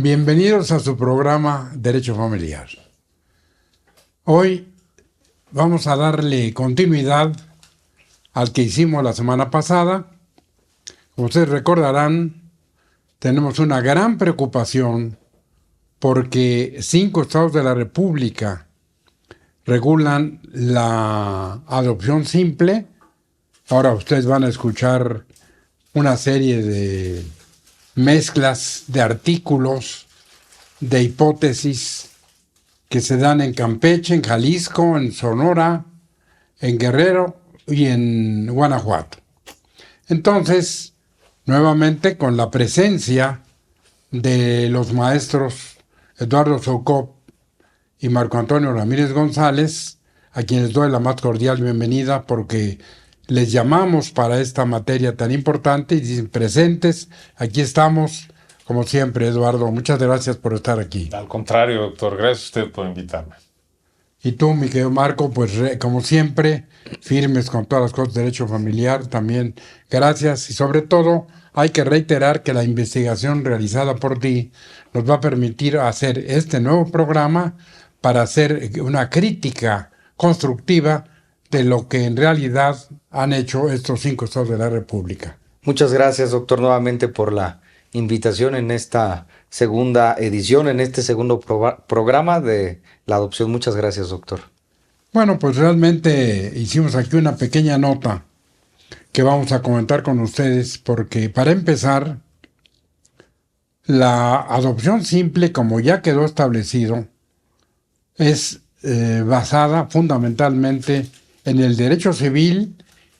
Bienvenidos a su programa Derecho Familiar. Hoy vamos a darle continuidad al que hicimos la semana pasada. Como ustedes recordarán, tenemos una gran preocupación porque 5 estados de la República regulan la adopción simple. Ahora ustedes van a escuchar una serie de mezclas de artículos, de hipótesis que se dan en Campeche, en Jalisco, en Sonora, en Guerrero y en Guanajuato. Entonces, nuevamente con la presencia de los maestros Eduardo Socop y Marco Antonio Ramírez González, a quienes doy la más cordial bienvenida porque les llamamos para esta materia tan importante y dicen presentes. Aquí estamos, como siempre, Eduardo. Muchas gracias por estar aquí. Al contrario, doctor, gracias a usted por invitarme. Y tú, mi querido Marco, pues como siempre, firmes con todas las cosas de derecho familiar, también gracias. Y sobre todo, hay que reiterar que la investigación realizada por ti nos va a permitir hacer este nuevo programa para hacer una crítica constructiva de lo que en realidad han hecho estos 5 estados de la República. Muchas gracias, doctor, nuevamente por la invitación en esta segunda edición, en este segundo programa de la adopción. Muchas gracias, doctor. Bueno, pues realmente hicimos aquí una pequeña nota que vamos a comentar con ustedes porque, para empezar, la adopción simple, como ya quedó establecido, es basada fundamentalmente en el derecho civil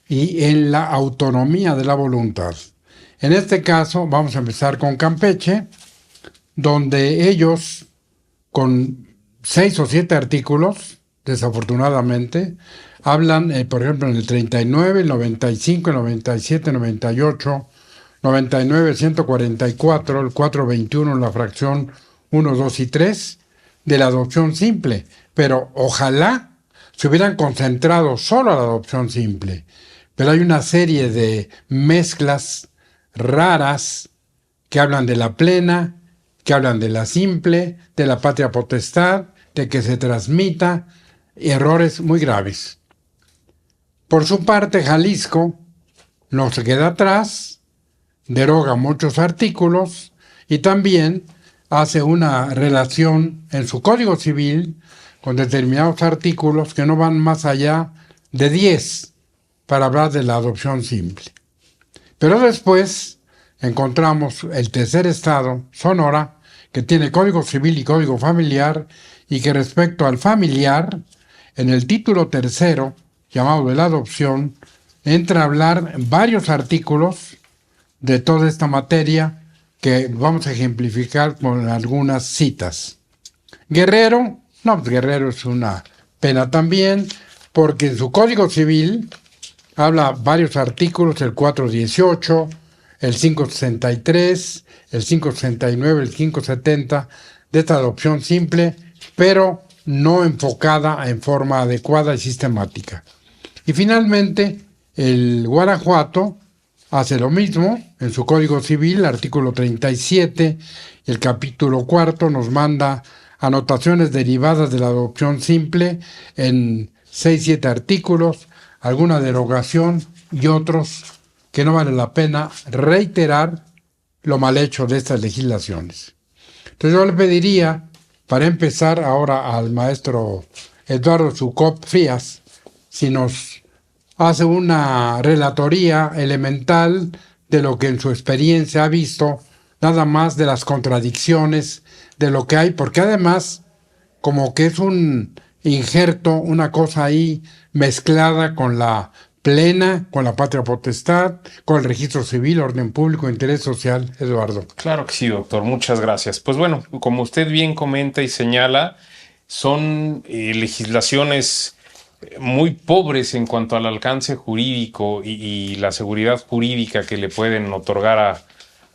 y en la autonomía de la voluntad. En este caso vamos a empezar con Campeche, donde ellos, con 6 o 7 artículos, desafortunadamente, hablan, por ejemplo, en el 39, el 95, el 97, 98, 99, 144, el 421, la fracción 1, 2 y 3, de la adopción simple. Pero ojalá se hubieran concentrado solo a la adopción simple. Pero hay una serie de mezclas raras que hablan de la plena, que hablan de la simple, de la patria potestad, de que se transmita, errores muy graves. Por su parte, Jalisco no se queda atrás, deroga muchos artículos y también hace una relación en su Código Civil con determinados artículos que no van más allá de 10 para hablar de la adopción simple. Pero después encontramos el tercer estado, Sonora, que tiene Código Civil y Código Familiar, y que respecto al familiar, en el título tercero, llamado de la adopción, entra a hablar varios artículos de toda esta materia que vamos a ejemplificar con algunas citas. Guerrero, pues Guerrero es una pena también, porque en su Código Civil habla varios artículos, el 418, el 563, el 569, el 570, de esta adopción simple, pero no enfocada en forma adecuada y sistemática. Y finalmente, el Guanajuato hace lo mismo en su Código Civil, artículo 37, el capítulo 4 nos manda anotaciones derivadas de la adopción simple en 6-7 artículos, alguna derogación y otros que no vale la pena reiterar lo mal hecho de estas legislaciones. Entonces yo le pediría, para empezar ahora al maestro Eduardo Socop Frías, si nos hace una relatoría elemental de lo que en su experiencia ha visto, nada más de las contradicciones, de lo que hay, porque además como que es un injerto, una cosa ahí mezclada con la plena, con la patria potestad, con el registro civil, orden público, interés social. Eduardo. Claro que sí, doctor, muchas gracias. Pues bueno, como usted bien comenta y señala, son legislaciones muy pobres en cuanto al alcance jurídico y la seguridad jurídica que le pueden otorgar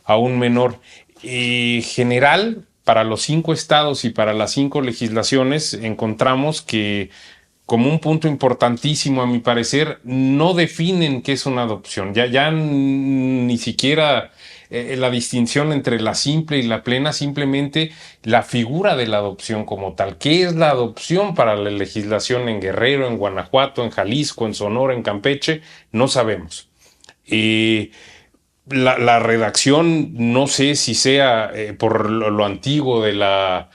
a un menor. General, para los 5 estados y para las 5 legislaciones, encontramos que, como un punto importantísimo a mi parecer, no definen qué es una adopción. Ya ni siquiera la distinción entre la simple y la plena, simplemente la figura de la adopción como tal. ¿Qué es la adopción para la legislación en Guerrero, en Guanajuato, en Jalisco, en Sonora, en Campeche? No sabemos. La redacción, no sé si sea por lo antiguo de la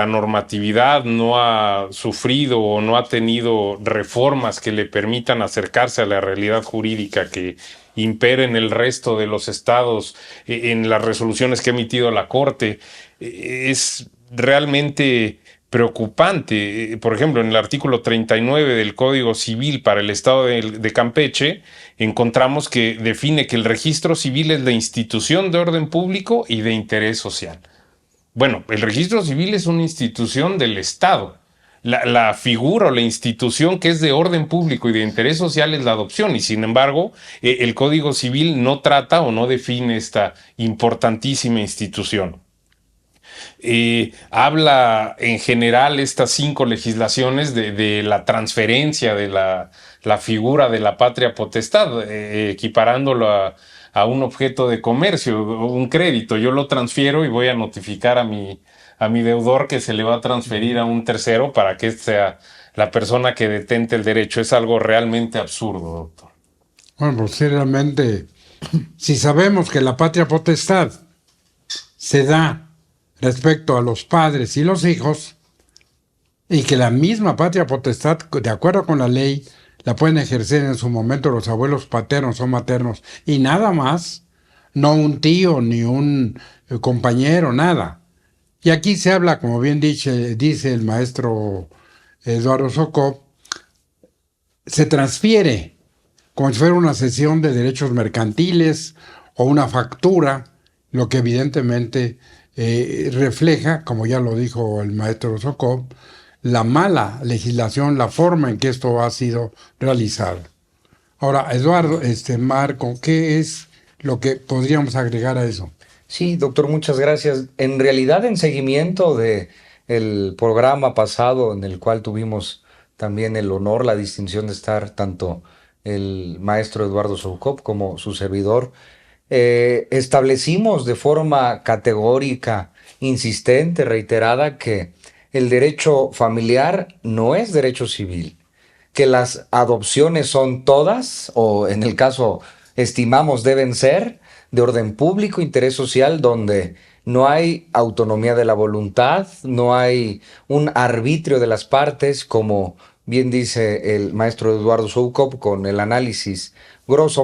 normatividad, no ha sufrido o no ha tenido reformas que le permitan acercarse a la realidad jurídica que impera en el resto de los estados, en las resoluciones que ha emitido la Corte. Es realmente preocupante. Por ejemplo, en el artículo 39 del Código Civil para el Estado de Campeche, encontramos que define que el registro civil es la institución de orden público y de interés social. Bueno, el registro civil es una institución del Estado. La figura o la institución que es de orden público y de interés social es la adopción, y sin embargo, el Código Civil no trata o no define esta importantísima institución. Habla en general estas 5 legislaciones de la transferencia de la figura de la patria potestad, equiparándolo a un objeto de comercio, un crédito. Yo lo transfiero y voy a notificar a mi deudor que se le va a transferir a un tercero para que sea la persona que detente el derecho. Es algo realmente absurdo, doctor. Bueno, pues sí, realmente, si sabemos que la patria potestad se da respecto a los padres y los hijos, y que la misma patria potestad, de acuerdo con la ley, la pueden ejercer en su momento los abuelos paternos o maternos, y nada más, no un tío ni un compañero, nada. Y aquí se habla, como bien dice el maestro Eduardo Socop, se transfiere como si fuera una cesión de derechos mercantiles o una factura, lo que evidentemente refleja, como ya lo dijo el maestro Socop, la mala legislación, la forma en que esto ha sido realizado. Ahora, Eduardo, Marco, ¿qué es lo que podríamos agregar a eso? Sí, doctor, muchas gracias. En realidad, en seguimiento de el programa pasado en el cual tuvimos también el honor, la distinción de estar tanto el maestro Eduardo Soucop como su servidor, establecimos de forma categórica, insistente, reiterada, que el derecho familiar no es derecho civil, que las adopciones son todas, o en el caso estimamos deben ser, de orden público, interés social, donde no hay autonomía de la voluntad, no hay un arbitrio de las partes, como bien dice el maestro Eduardo Soucop con el análisis grosso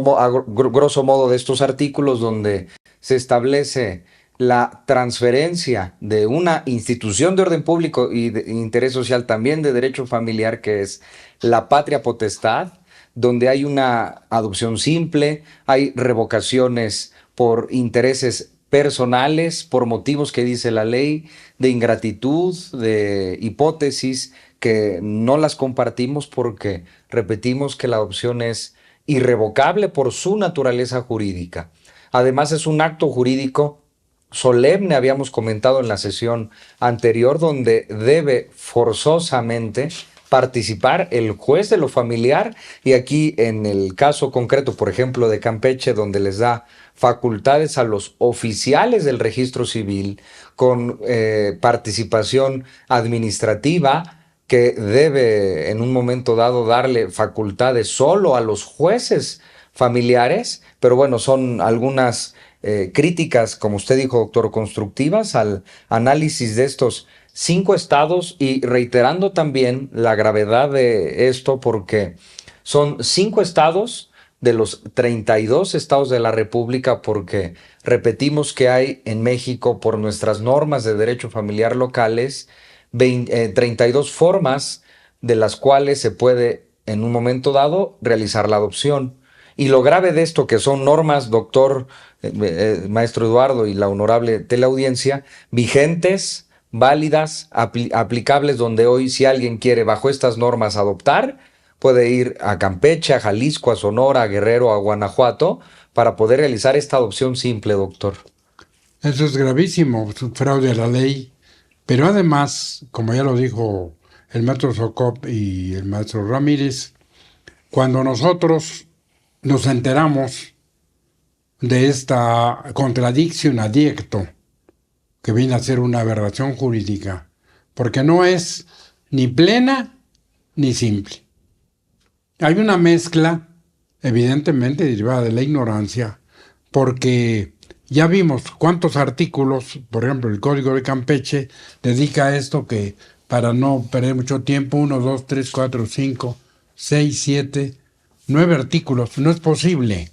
modo de estos artículos, donde se establece la transferencia de una institución de orden público y de interés social, también de derecho familiar, que es la patria potestad, donde hay una adopción simple, hay revocaciones por intereses personales, por motivos que dice la ley, de ingratitud, de hipótesis que no las compartimos porque repetimos que la adopción es irrevocable por su naturaleza jurídica. Además, es un acto jurídico solemne, habíamos comentado en la sesión anterior, donde debe forzosamente participar el juez de lo familiar, y aquí en el caso concreto, por ejemplo, de Campeche, donde les da facultades a los oficiales del registro civil con participación administrativa, que debe en un momento dado darle facultades solo a los jueces familiares, pero bueno, son algunas críticas, como usted dijo, doctor, constructivas al análisis de estos 5 estados, y reiterando también la gravedad de esto, porque son 5 estados de los 32 estados de la República, porque repetimos que hay en México, por nuestras normas de derecho familiar locales, 32 formas de las cuales se puede en un momento dado realizar la adopción. Y lo grave de esto, que son normas, doctor, maestro Eduardo y la honorable teleaudiencia, vigentes, válidas, aplicables, donde hoy, si alguien quiere bajo estas normas adoptar, puede ir a Campeche, a Jalisco, a Sonora, a Guerrero, a Guanajuato, para poder realizar esta adopción simple, doctor. Eso es gravísimo, es un fraude a la ley. Pero además, como ya lo dijo el maestro Socop y el maestro Ramírez, cuando nosotros nos enteramos de esta contradicción adiecto, que viene a ser una aberración jurídica, porque no es ni plena ni simple. Hay una mezcla, evidentemente derivada de la ignorancia, porque ya vimos cuántos artículos, por ejemplo, el Código de Campeche dedica a esto, que para no perder mucho tiempo, 1, 2, 3, 4, 5, 6, 7, 9 artículos. No es posible,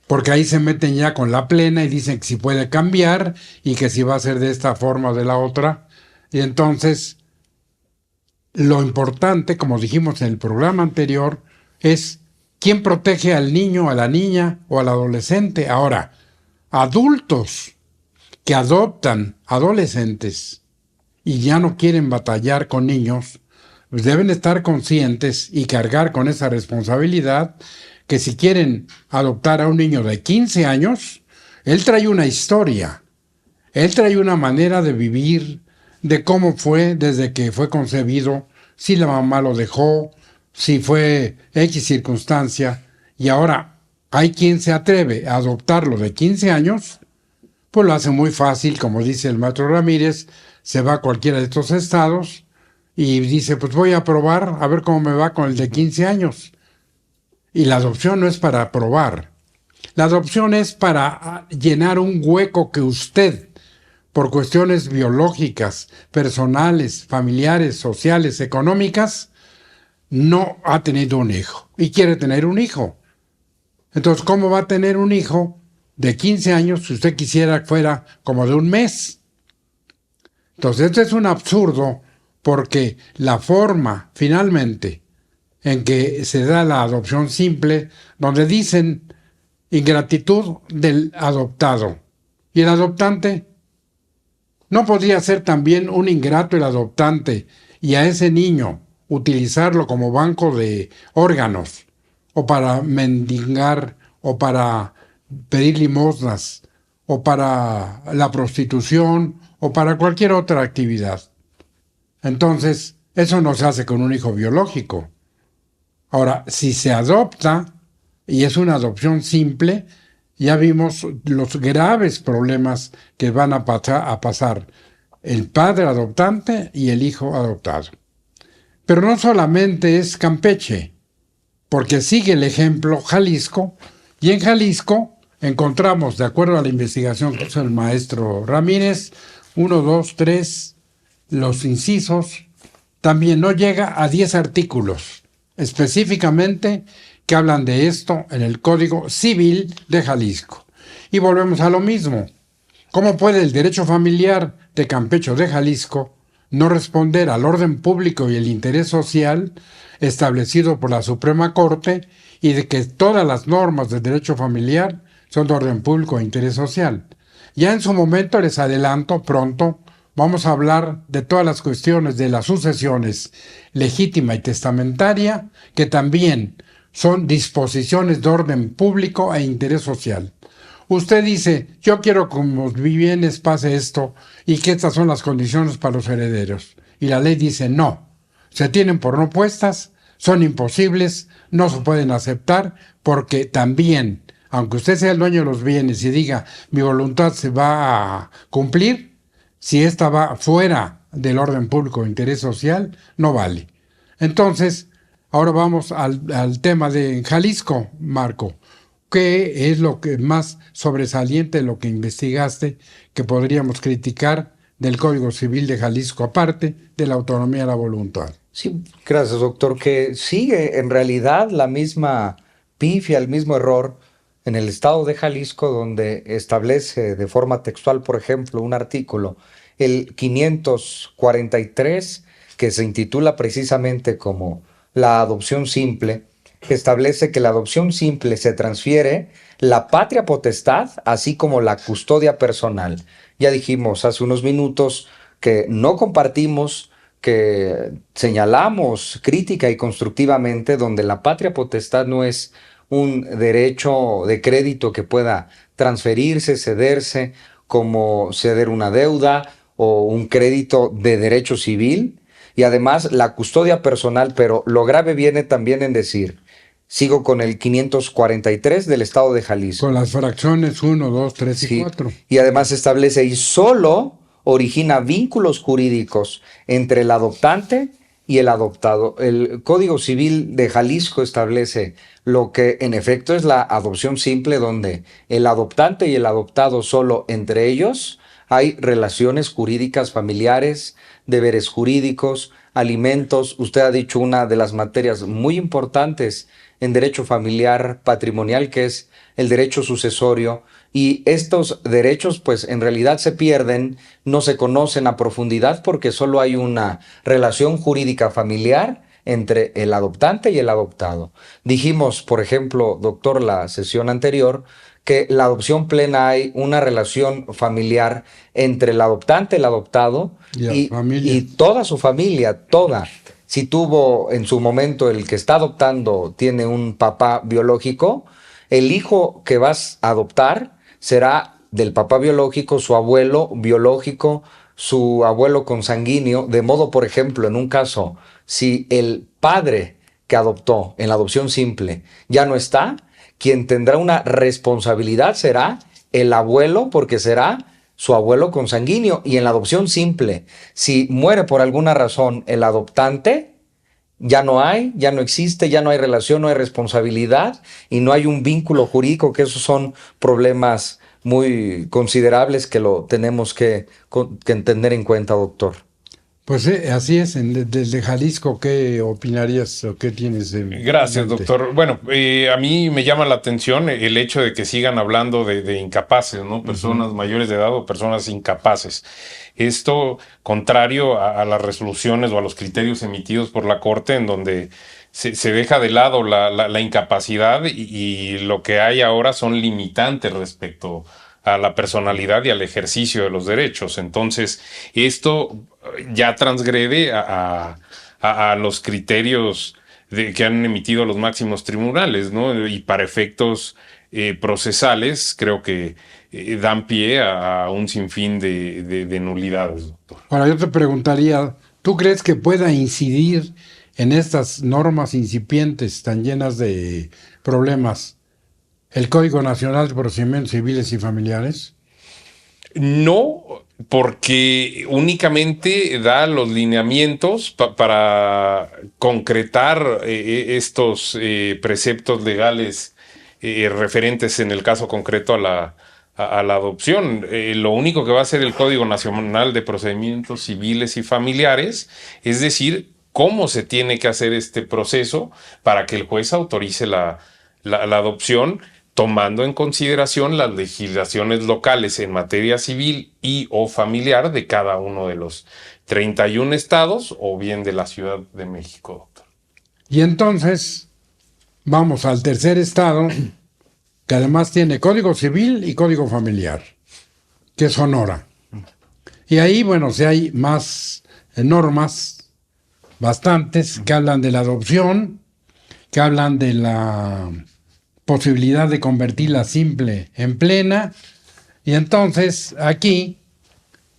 porque ahí se meten ya con la plena y dicen que si puede cambiar y que si va a ser de esta forma o de la otra. Y entonces, lo importante, como dijimos en el programa anterior, es quién protege al niño, a la niña o al adolescente. Ahora, adultos que adoptan adolescentes y ya no quieren batallar con niños, pues deben estar conscientes y cargar con esa responsabilidad, que si quieren adoptar a un niño de 15 años, él trae una historia, él trae una manera de vivir, de cómo fue desde que fue concebido, si la mamá lo dejó, si fue X circunstancia, y ahora hay quien se atreve a adoptarlo de 15 años, pues lo hace muy fácil, como dice el maestro Ramírez, se va a cualquiera de estos estados y dice, pues voy a probar a ver cómo me va con el de 15 años. Y la adopción no es para probar. La adopción es para llenar un hueco que usted, por cuestiones biológicas, personales, familiares, sociales, económicas, no ha tenido un hijo y quiere tener un hijo. Entonces, ¿cómo va a tener un hijo de 15 años si usted quisiera que fuera como de un mes? Entonces, esto es un absurdo, porque la forma, finalmente, en que se da la adopción simple, donde dicen ingratitud del adoptado. ¿Y el adoptante? ¿No podría ser también un ingrato el adoptante y a ese niño utilizarlo como banco de órganos, o para mendigar, o para pedir limosnas, o para la prostitución, o para cualquier otra actividad? Entonces, eso no se hace con un hijo biológico. Ahora, si se adopta, y es una adopción simple, ya vimos los graves problemas que van a pasar el padre adoptante y el hijo adoptado. Pero no solamente es Campeche, porque sigue el ejemplo Jalisco, y en Jalisco encontramos, de acuerdo a la investigación que hizo el maestro Ramírez, 1, 2, 3, los incisos, también no llega a 10 artículos específicamente que hablan de esto en el Código Civil de Jalisco. Y volvemos a lo mismo. ¿Cómo puede el derecho familiar de Campeche o de Jalisco no responder al orden público y el interés social establecido por la Suprema Corte, y de que todas las normas del derecho familiar son de orden público e interés social? Ya en su momento, les adelanto, pronto vamos a hablar de todas las cuestiones de las sucesiones legítima y testamentaria, que también son disposiciones de orden público e interés social. Usted dice, yo quiero que con los bienes pase esto y que estas son las condiciones para los herederos. Y la ley dice, no, se tienen por no puestas, son imposibles, no se pueden aceptar, porque también, aunque usted sea el dueño de los bienes y diga, mi voluntad se va a cumplir, si esta va fuera del orden público o interés social, no vale. Entonces, ahora vamos al tema de Jalisco, Marco. ¿Qué es lo que más sobresaliente de lo que investigaste que podríamos criticar del Código Civil de Jalisco, aparte de la autonomía de la voluntad? Sí, gracias, doctor, que sigue en realidad la misma pifia, el mismo error en el estado de Jalisco, donde establece de forma textual, por ejemplo, un artículo, el 543, que se intitula precisamente como la adopción simple, que establece que la adopción simple se transfiere la patria potestad, así como la custodia personal. Ya dijimos hace unos minutos que no compartimos, que señalamos crítica y constructivamente, donde la patria potestad no es un derecho de crédito que pueda transferirse, cederse, como ceder una deuda o un crédito de derecho civil, y además la custodia personal, pero lo grave viene también en decir, Sigo con el 543 del Estado de Jalisco. Con las fracciones 1, 2, 3 y Sí, 4. y además establece y solo origina vínculos jurídicos entre el adoptante y el adoptado. El Código Civil de Jalisco establece lo que en efecto es la adopción simple, donde el adoptante y el adoptado solo entre ellos hay relaciones jurídicas familiares, deberes jurídicos, alimentos. Usted ha dicho una de las materias muy importantes en derecho familiar patrimonial, que es el derecho sucesorio, y estos derechos pues en realidad se pierden, no se conocen a profundidad porque solo hay una relación jurídica familiar entre el adoptante y el adoptado. Dijimos, por ejemplo, doctor, la sesión anterior, que la adopción plena hay una relación familiar entre el adoptante, el adoptado y toda su familia, toda. Si tuvo en su momento el que está adoptando tiene un papá biológico, el hijo que vas a adoptar será del papá biológico, su abuelo biológico, su abuelo consanguíneo, de modo, por ejemplo, en un caso, si el padre que adoptó en la adopción simple ya no está, quien tendrá una responsabilidad será el abuelo, porque será su abuelo consanguíneo. Y en la adopción simple, si muere por alguna razón el adoptante, ya no existe, ya no hay relación, no hay responsabilidad y no hay un vínculo jurídico, que esos son problemas muy considerables que lo tenemos que tener en cuenta, doctor. Pues así es. Desde Jalisco, ¿qué opinarías o qué tienes en Gracias, mente? doctor. Bueno, a mí me llama la atención el hecho de que sigan hablando de incapaces, ¿no? Personas mayores de edad o personas incapaces. Esto contrario a las resoluciones o a los criterios emitidos por la Corte, en donde se deja de lado la incapacidad y lo que hay ahora son limitantes respecto a la personalidad y al ejercicio de los derechos. Entonces, esto ya transgrede a los criterios que han emitido los máximos tribunales, ¿no? Y para efectos procesales, creo que dan pie a un sinfín de nulidades, doctor. Ahora yo te preguntaría, ¿tú crees que pueda incidir en estas normas incipientes tan llenas de problemas el Código Nacional de Procedimientos Civiles y Familiares? No, porque únicamente da los lineamientos para concretar estos preceptos legales referentes en el caso concreto a la adopción. Lo único que va a hacer el Código Nacional de Procedimientos Civiles y Familiares es decir cómo se tiene que hacer este proceso para que el juez autorice la adopción, tomando en consideración las legislaciones locales en materia civil y o familiar de cada uno de los 31 estados o bien de la Ciudad de México, doctor. Y entonces vamos al tercer estado, que además tiene Código Civil y Código Familiar, que es Sonora. Y ahí, bueno, si hay más normas, bastantes, que hablan de la adopción, que hablan de la posibilidad de convertirla simple en plena, y entonces aquí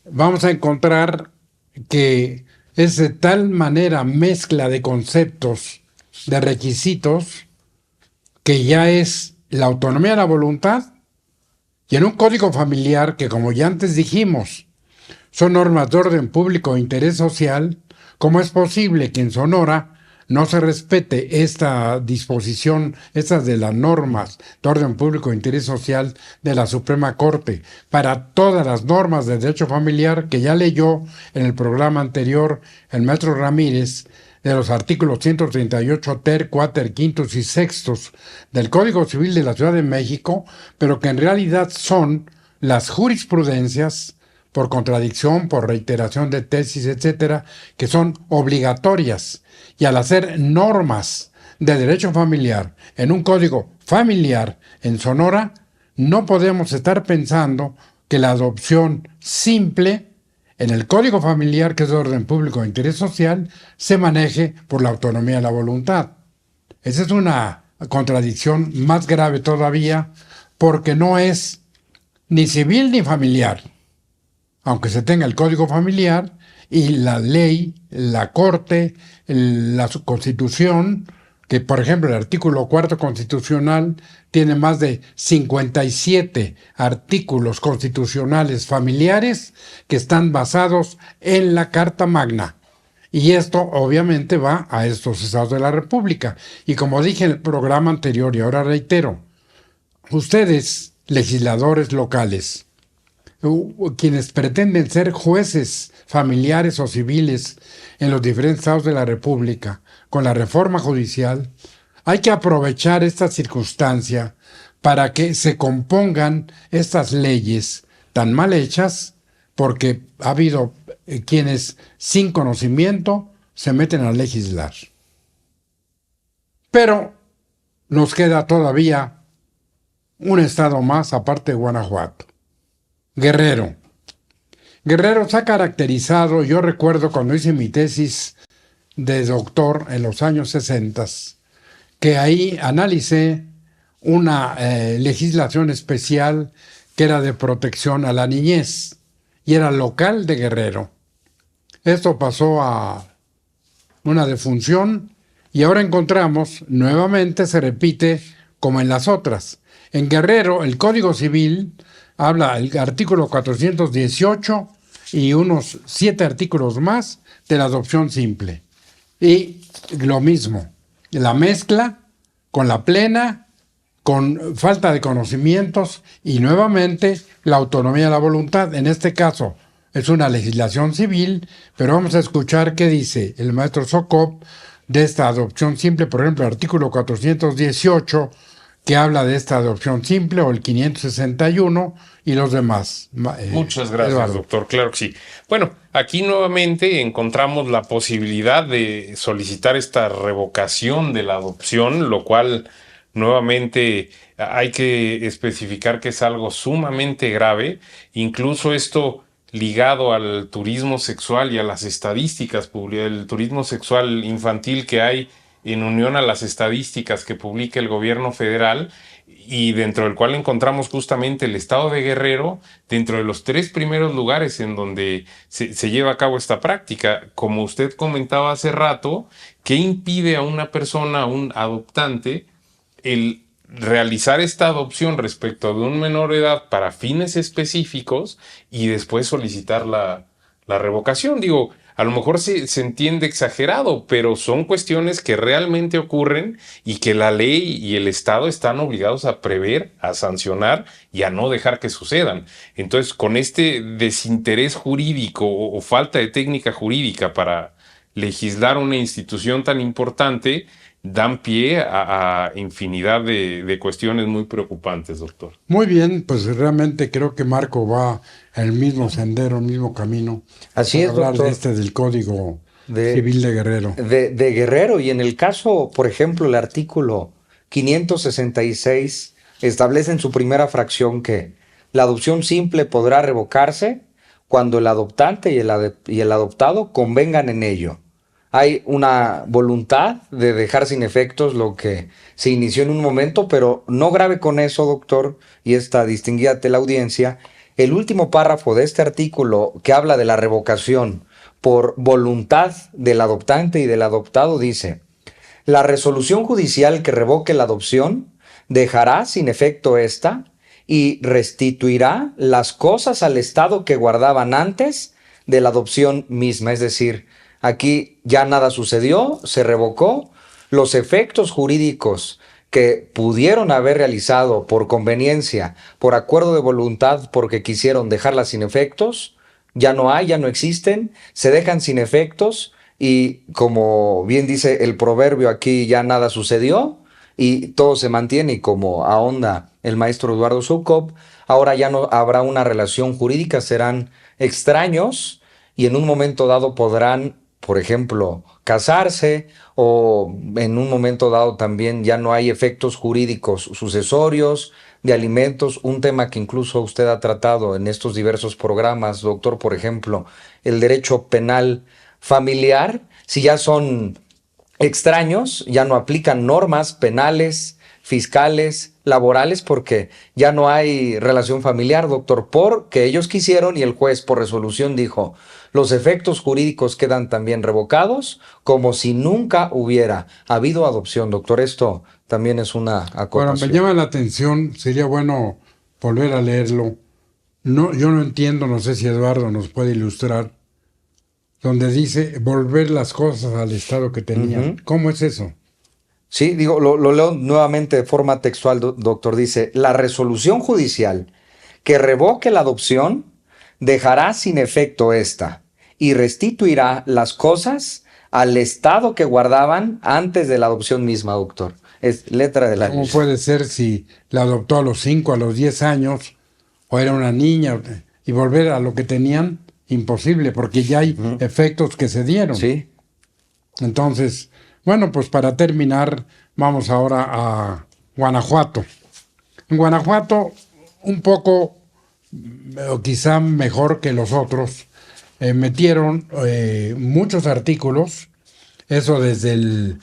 vamos a encontrar que es de tal manera mezcla de conceptos, de requisitos, que ya es la autonomía de la voluntad, y en un código familiar que, como ya antes dijimos, son normas de orden público e interés social. ¿Cómo es posible que en Sonora no se respete esta disposición, estas de las normas de orden público e interés social de la Suprema Corte para todas las normas de derecho familiar que ya leyó en el programa anterior el maestro Ramírez, de los artículos 138 ter, cuater, quintos y sextos del Código Civil de la Ciudad de México, pero que en realidad son las jurisprudencias por contradicción, por reiteración de tesis, etcétera, que son obligatorias. Y al hacer normas de derecho familiar en un código familiar en Sonora, no podemos estar pensando que la adopción simple en el Código Familiar, que es de orden público e interés social, se maneje por la autonomía de la voluntad. Esa es una contradicción más grave todavía, porque no es ni civil ni familiar, aunque se tenga el Código Familiar y la ley, la Corte, la Constitución, que, por ejemplo, el artículo 4 constitucional tiene más de 57 artículos constitucionales familiares que están basados en la Carta Magna. Y esto obviamente va a estos estados de la República. Y como dije en el programa anterior y ahora reitero, ustedes, legisladores locales, quienes pretenden ser jueces familiares o civiles en los diferentes estados de la República, con la reforma judicial, hay que aprovechar esta circunstancia para que se compongan estas leyes tan mal hechas, porque ha habido quienes sin conocimiento se meten a legislar. Pero nos queda todavía un estado más aparte de Guanajuato. Guerrero. Guerrero se ha caracterizado, yo recuerdo cuando hice mi tesis de doctor en los años 60, que ahí analicé una legislación especial que era de protección a la niñez y era local de Guerrero. Esto pasó a una defunción y ahora encontramos, nuevamente se repite como en las otras. En Guerrero, el Código Civil habla el artículo 418 y unos 7 artículos más de la adopción simple. Y lo mismo, la mezcla con la plena, con falta de conocimientos y nuevamente la autonomía de la voluntad. En este caso es una legislación civil, pero vamos a escuchar qué dice el maestro Sokop de esta adopción simple, por ejemplo, el artículo 418, que habla de esta adopción simple, o el 561 y los demás. Muchas gracias, Eduardo. doctor. Claro que sí. Bueno, aquí nuevamente encontramos la posibilidad de solicitar esta revocación de la adopción, lo cual nuevamente hay que especificar que es algo sumamente grave. Incluso esto ligado al turismo sexual y a las estadísticas, el turismo sexual infantil que hay en unión a las estadísticas que publica el gobierno federal, y dentro del cual encontramos justamente el estado de Guerrero dentro de los 3 primeros lugares en donde se lleva a cabo esta práctica. Como usted comentaba hace rato, ¿qué impide a una persona, a un adoptante, el realizar esta adopción respecto de un menor de edad para fines específicos y después solicitar la revocación? Digo, a lo mejor se entiende exagerado, pero son cuestiones que realmente ocurren y que la ley y el Estado están obligados a prever, a sancionar y a no dejar que sucedan. Entonces, con este desinterés jurídico o falta de técnica jurídica para legislar una institución tan importante, dan pie a infinidad de cuestiones muy preocupantes, doctor. Muy bien, pues realmente creo que Marco va en el mismo sendero, el mismo camino. Así es, hablar doctor. del Código Civil de Guerrero. De Guerrero, y en el caso, por ejemplo, el artículo 566 establece en su primera fracción que la adopción simple podrá revocarse cuando el adoptante y el adoptado convengan en ello. Hay una voluntad de dejar sin efectos lo que se inició en un momento, pero no grave con eso, doctor, y esta distinguida teleaudiencia. El último párrafo de este artículo, que habla de la revocación por voluntad del adoptante y del adoptado, dice: la resolución judicial que revoque la adopción dejará sin efecto esta y restituirá las cosas al estado que guardaban antes de la adopción misma. Es decir, aquí ya nada sucedió, se revocó, los efectos jurídicos que pudieron haber realizado por conveniencia, por acuerdo de voluntad, porque quisieron dejarlas sin efectos, ya no hay, ya no existen, se dejan sin efectos y, como bien dice el proverbio, aquí ya nada sucedió y todo se mantiene, y como ahonda el maestro Eduardo Sokop, ahora ya no habrá una relación jurídica, serán extraños y en un momento dado podrán, por ejemplo, casarse, o en un momento dado también ya no hay efectos jurídicos sucesorios de alimentos, un tema que incluso usted ha tratado en estos diversos programas, doctor, por ejemplo, el derecho penal familiar. Si ya son extraños, ya no aplican normas penales fiscales, laborales, porque ya no hay relación familiar, doctor, porque ellos quisieron y el juez por resolución dijo, los efectos jurídicos quedan también revocados como si nunca hubiera habido adopción, doctor. Esto también es una Ahora, me acotación. llama la atención, sería bueno volver a leerlo. No, yo no entiendo, no sé si Eduardo nos puede ilustrar, donde dice volver las cosas al estado que tenían. ¿Cómo es eso? Sí, digo, lo leo nuevamente de forma textual, doctor. Dice, la resolución judicial que revoque la adopción dejará sin efecto esta y restituirá las cosas al estado que guardaban antes de la adopción misma, doctor. Es letra de la ¿Cómo ley. puede ser si la adoptó a los 5, a los 10 años, o era una niña, y volver a lo que tenían? Imposible, porque ya hay efectos que se dieron. Sí. Entonces, bueno, pues para terminar, vamos ahora a Guanajuato. En Guanajuato, un poco, o quizá mejor que los otros, metieron muchos artículos, eso desde el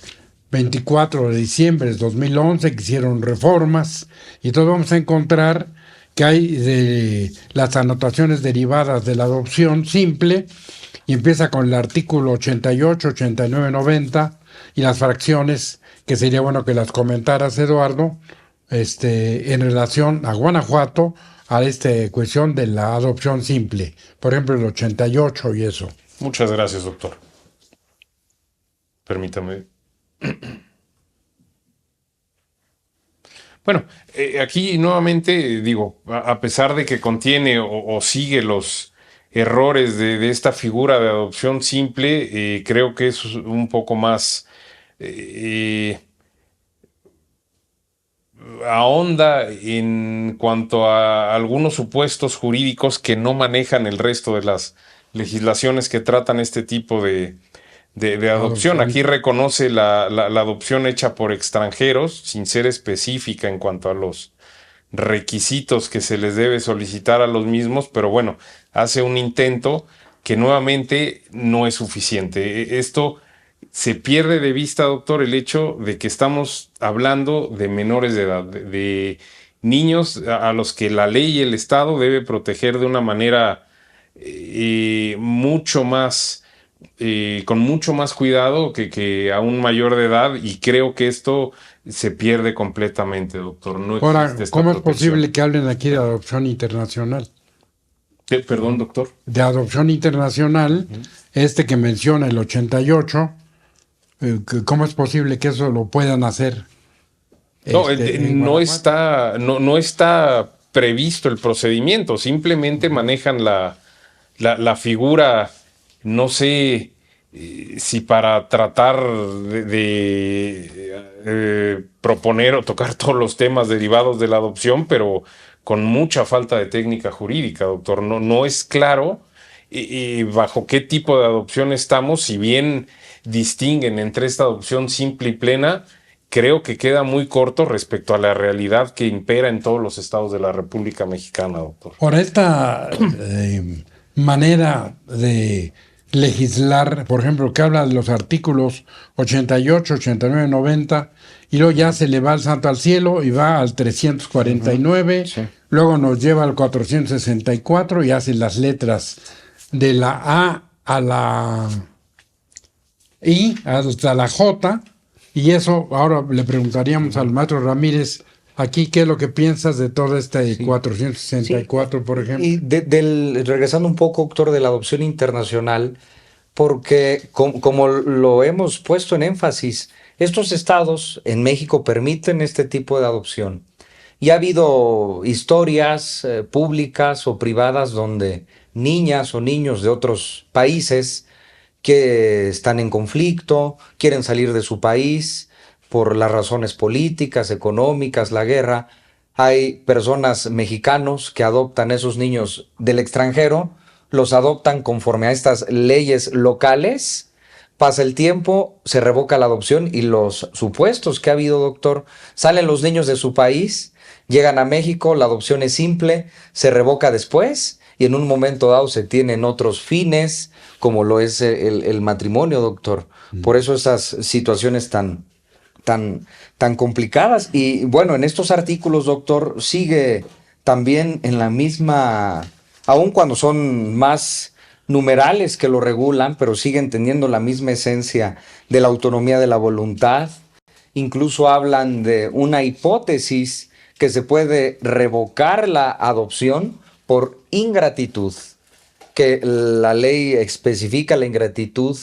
24 de diciembre de 2011, que hicieron reformas, y entonces vamos a encontrar que hay de las anotaciones derivadas de la adopción simple, y empieza con el artículo 88, 89, 90, y las fracciones, que sería bueno que las comentaras, Eduardo, en relación a Guanajuato, a esta cuestión de la adopción simple. Por ejemplo, el 88 y eso. Muchas gracias, doctor. Permítame. Bueno, aquí nuevamente digo, a pesar de que contiene o sigue los errores de esta figura de adopción simple, creo que es un poco más ahonda en cuanto a algunos supuestos jurídicos que no manejan el resto de las legislaciones que tratan este tipo de adopción. Aquí reconoce la adopción hecha por extranjeros, sin ser específica en cuanto a los requisitos que se les debe solicitar a los mismos, pero bueno, hace un intento que nuevamente no es suficiente. Esto se pierde de vista, doctor, el hecho de que estamos hablando de menores de edad, de niños a los que la ley y el Estado debe proteger de una manera mucho más con mucho más cuidado que a un mayor de edad, y creo que esto se pierde completamente, doctor. No Ahora, existe esta ¿cómo es protección. posible que hablen aquí de adopción internacional? Perdón, doctor. De adopción internacional, que menciona el 88, ¿cómo es posible que eso lo puedan hacer? No, En no Guanajuato? no está previsto el procedimiento, simplemente manejan la figura, no sé si para tratar de proponer o tocar todos los temas derivados de la adopción, pero con mucha falta de técnica jurídica, doctor. No es claro bajo qué tipo de adopción estamos, si bien distinguen entre esta adopción simple y plena. Creo que queda muy corto respecto a la realidad que impera en todos los estados de la República Mexicana, doctor. Por esta manera de legislar, por ejemplo, que habla de los artículos 88, 89, 90, y luego ya se le va al santo al cielo y va al 349, Sí. luego nos lleva al 464 y hace las letras de la A a la I hasta la J, y eso ahora le preguntaríamos al maestro Ramírez aquí qué es lo que piensas de todo este 464, por ejemplo. Y regresando un poco, doctor, de la adopción internacional, porque como lo hemos puesto en énfasis, estos estados en México permiten este tipo de adopción. Y ha habido historias públicas o privadas donde niñas o niños de otros países que están en conflicto, quieren salir de su país por las razones políticas, económicas, la guerra. Hay personas mexicanos que adoptan a esos niños del extranjero, los adoptan conforme a estas leyes locales, pasa el tiempo, se revoca la adopción y los supuestos que ha habido, doctor, salen los niños de su país, llegan a México, la adopción es simple, se revoca después y en un momento dado se tienen otros fines, como lo es el matrimonio, doctor. Por eso esas situaciones tan tan complicadas. Y bueno, en estos artículos, doctor, sigue también en la misma, aun cuando son más numerales que lo regulan, pero siguen teniendo la misma esencia de la autonomía de la voluntad. Incluso hablan de una hipótesis que se puede revocar la adopción por ingratitud, que la ley especifica la ingratitud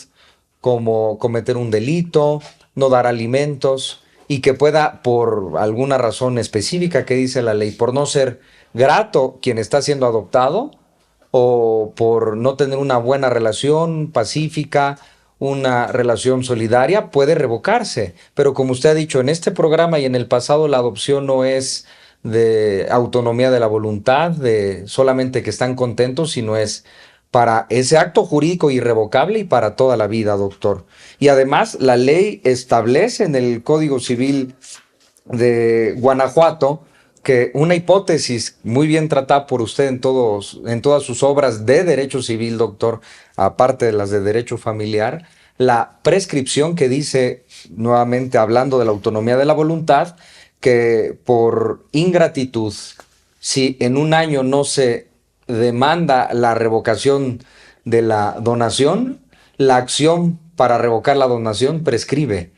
como cometer un delito, no dar alimentos, y que pueda, por alguna razón específica que dice la ley, por no ser grato quien está siendo adoptado, o por no tener una buena relación pacífica, una relación solidaria, puede revocarse. Pero como usted ha dicho, en este programa y en el pasado, la adopción no es de autonomía de la voluntad, de solamente que están contentos, sino es para ese acto jurídico irrevocable y para toda la vida, doctor. Y además, la ley establece en el Código Civil de Guanajuato que una hipótesis muy bien tratada por usted en todas sus obras de derecho civil, doctor, aparte de las de derecho familiar, la prescripción que dice, nuevamente hablando de la autonomía de la voluntad, que por ingratitud, si en un año no se demanda la revocación de la donación, la acción para revocar la donación prescribe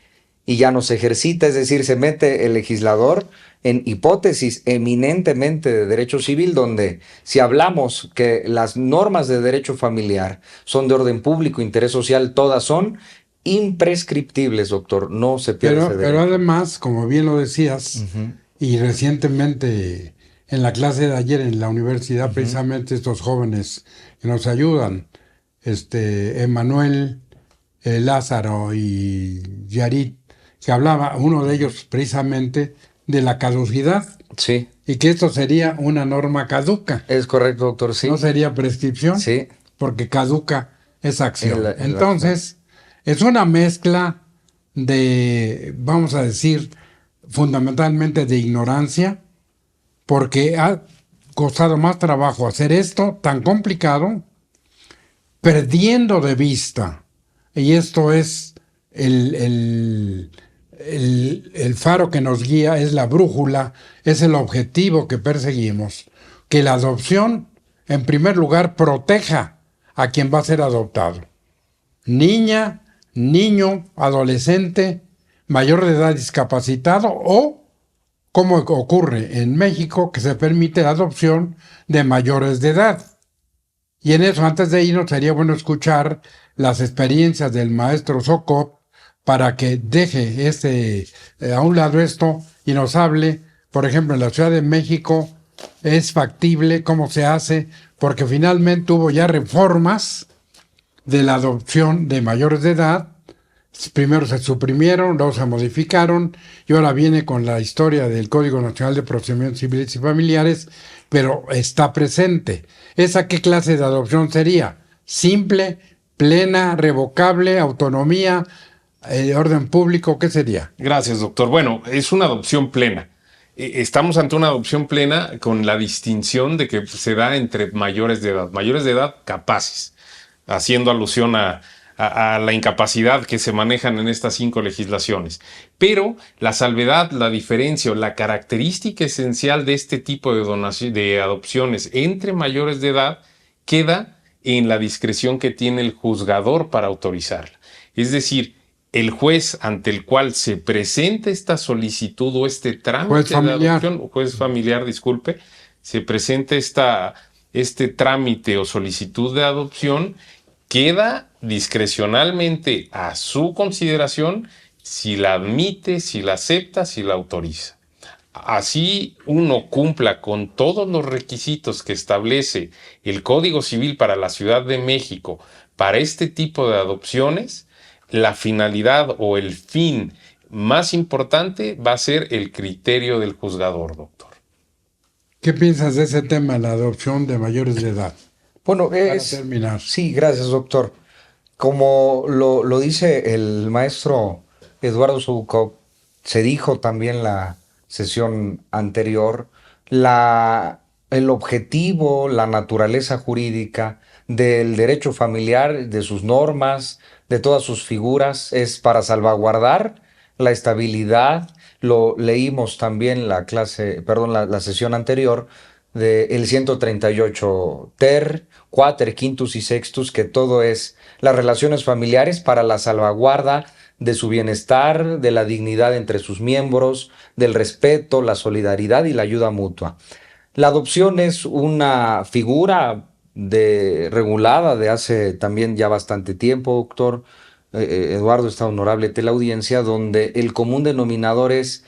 y ya no se ejercita, es decir, se mete el legislador en hipótesis eminentemente de derecho civil, donde si hablamos que las normas de derecho familiar son de orden público, interés social, todas son imprescriptibles, doctor, no se pierde ese Pero derecho. además, como bien lo decías, y recientemente en la clase de ayer en la universidad, precisamente estos jóvenes que nos ayudan, Emanuel, Lázaro y Yarit, que hablaba, uno de ellos precisamente, de la caducidad, Sí, y que esto sería una norma caduca, es correcto, doctor, sí. no sería prescripción, Sí, porque caduca esa acción. Es la Entonces, es una mezcla de, vamos a decir, fundamentalmente de ignorancia, porque ha costado más trabajo hacer esto tan complicado, perdiendo de vista, y esto es el faro que nos guía, es la brújula, es el objetivo que perseguimos, que la adopción, en primer lugar, proteja a quien va a ser adoptado. Niña, niño, adolescente, mayor de edad discapacitado o, como ocurre en México, que se permite la adopción de mayores de edad. Y en eso, antes de irnos, sería bueno escuchar las experiencias del maestro Sokop para que deje a un lado esto y nos hable, por ejemplo, en la Ciudad de México, es factible, cómo se hace, porque finalmente hubo ya reformas de la adopción de mayores de edad. Primero se suprimieron, luego se modificaron, y ahora viene con la historia del Código Nacional de Procedimientos Civiles y Familiares, pero está presente. ¿Esa qué clase de adopción sería? Simple, plena, revocable, autonomía, orden público, ¿qué sería? Gracias, doctor. Bueno, es una adopción plena. Estamos ante una adopción plena con la distinción de que se da entre mayores de edad capaces, haciendo alusión a la incapacidad que se manejan en estas 5 legislaciones. Pero la salvedad, la diferencia o la característica esencial de este tipo de adopciones entre mayores de edad queda en la discreción que tiene el juzgador para autorizarla. Es decir, el juez ante el cual se presenta esta solicitud o este trámite de adopción, juez familiar, disculpe, se presenta este trámite o solicitud de adopción, queda discrecionalmente a su consideración si la admite, si la acepta, si la autoriza. Así uno cumpla con todos los requisitos que establece el Código Civil para la Ciudad de México para este tipo de adopciones, la finalidad o el fin más importante va a ser el criterio del juzgador, doctor. ¿Qué piensas de ese tema, la adopción de mayores de edad? bueno, Para terminar. Sí, gracias, doctor. Como lo dice el maestro Eduardo Soukup, se dijo también la sesión anterior, el objetivo, la naturaleza jurídica del derecho familiar, de sus normas, de todas sus figuras, es para salvaguardar la estabilidad. Lo leímos también la clase, perdón, la sesión anterior del 138 ter, quater, quintus y sextus, que todo es las relaciones familiares para la salvaguarda de su bienestar, de la dignidad entre sus miembros, del respeto, la solidaridad y la ayuda mutua. La adopción es una figura regulada de hace también ya bastante tiempo, doctor Eduardo, está honorable teleaudiencia, donde el común denominador es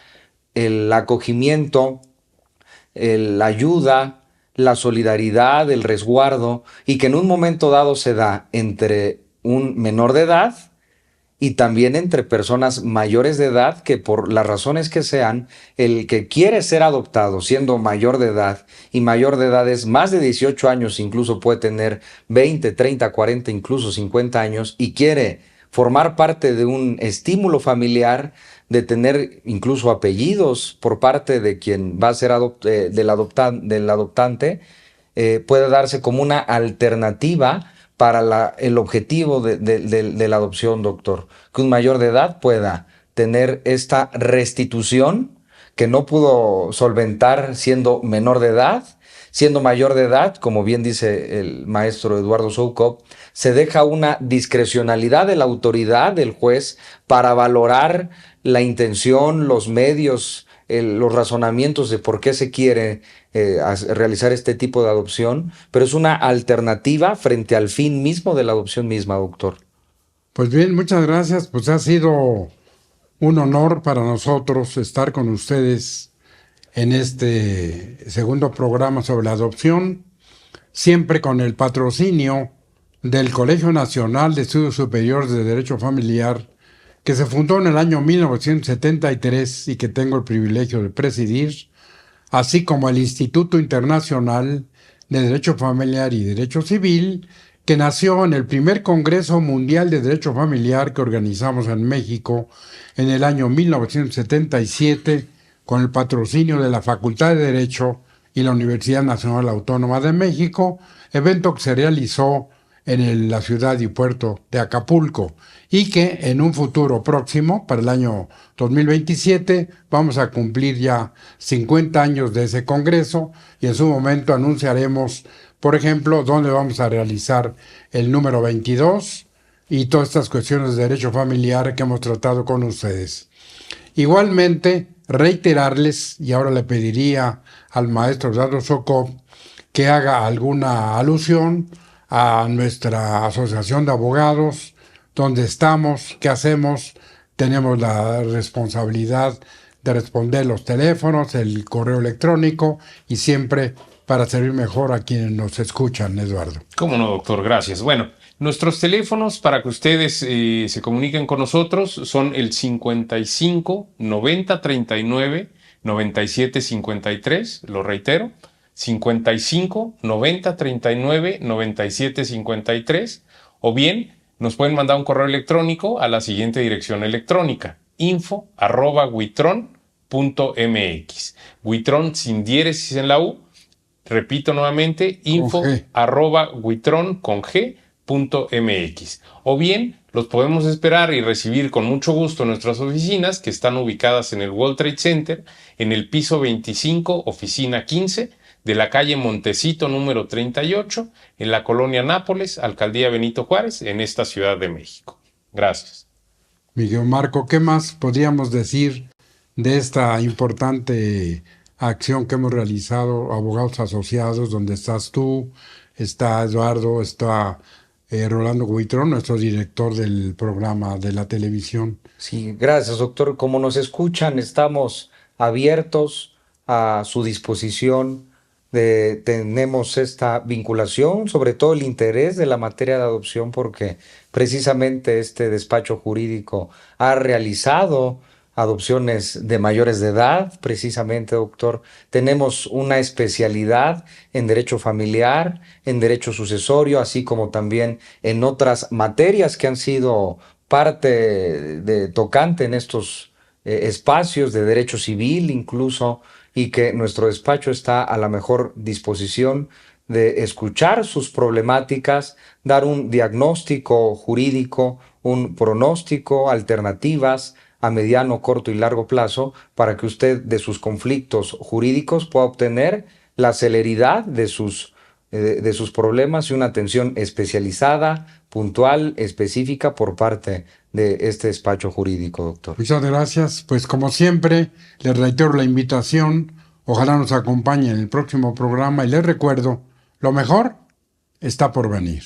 el acogimiento, la ayuda, la solidaridad, el resguardo, y que en un momento dado se da entre un menor de edad y también entre personas mayores de edad que por las razones que sean, el que quiere ser adoptado siendo mayor de edad, y mayor de edad es más de 18 años, incluso puede tener 20, 30, 40, incluso 50 años, y quiere formar parte de un estímulo familiar, de tener incluso apellidos por parte de quien va a ser del adoptante, puede darse como una alternativa para el objetivo de la adopción, doctor. Que un mayor de edad pueda tener esta restitución que no pudo solventar siendo menor de edad. Siendo mayor de edad, como bien dice el maestro Eduardo Soukup, se deja una discrecionalidad de la autoridad del juez para valorar la intención, los medios, los razonamientos de por qué se quiere realizar este tipo de adopción, pero es una alternativa frente al fin mismo de la adopción misma, doctor. Pues bien, muchas gracias. Pues ha sido un honor para nosotros estar con ustedes en este segundo programa sobre la adopción, siempre con el patrocinio del Colegio Nacional de Estudios Superiores de Derecho Familiar, que se fundó en el año 1973 y que tengo el privilegio de presidir, así como el Instituto Internacional de Derecho Familiar y Derecho Civil, que nació en el primer Congreso Mundial de Derecho Familiar que organizamos en México en el año 1977, con el patrocinio de la Facultad de Derecho y la Universidad Nacional Autónoma de México, evento que se realizó en la ciudad y puerto de Acapulco, y que en un futuro próximo, para el año 2027, vamos a cumplir ya 50 años de ese congreso, y en su momento anunciaremos, por ejemplo, dónde vamos a realizar el número 22 y todas estas cuestiones de derecho familiar que hemos tratado con ustedes. Igualmente, reiterarles, y ahora le pediría al maestro Eduardo Soukup que haga alguna alusión a nuestra asociación de abogados, dónde estamos, qué hacemos. Tenemos la responsabilidad de responder los teléfonos, el correo electrónico, y siempre para servir mejor a quienes nos escuchan, Eduardo. Cómo no, doctor, gracias. Bueno, nuestros teléfonos para que ustedes se comuniquen con nosotros son el 55 90 39 97 53, lo reitero, 55 90 39 97 53, o bien nos pueden mandar un correo electrónico a la siguiente dirección electrónica: info@huitron.mx. Huitron sin diéresis en la U. Repito nuevamente, info@huitron.mx. O bien los podemos esperar y recibir con mucho gusto en nuestras oficinas, que están ubicadas en el World Trade Center, en el piso 25, oficina 15, de la calle Montecito número 38, en la colonia Nápoles, alcaldía Benito Juárez, en esta Ciudad de México. Gracias. Miguel Marco, ¿qué más podríamos decir de esta importante acción que hemos realizado, Abogados Asociados, donde estás tú, está Eduardo, está Rolando Huitrón, nuestro director del programa de la televisión? Sí, gracias, doctor. Como nos escuchan, estamos abiertos a su disposición. Tenemos esta vinculación, sobre todo el interés de la materia de adopción, porque precisamente este despacho jurídico ha realizado adopciones de mayores de edad, precisamente, doctor. Tenemos una especialidad en derecho familiar, en derecho sucesorio, así como también en otras materias que han sido parte tocante en estos espacios de derecho civil incluso, y que nuestro despacho está a la mejor disposición de escuchar sus problemáticas, dar un diagnóstico jurídico, un pronóstico, alternativas a mediano, corto y largo plazo para que usted de sus conflictos jurídicos pueda obtener la celeridad de sus problemas y una atención especializada, puntual, específica por parte de este despacho jurídico, doctor. Muchas gracias. Pues como siempre, les reitero la invitación. Ojalá nos acompañe en el próximo programa y les recuerdo, lo mejor está por venir.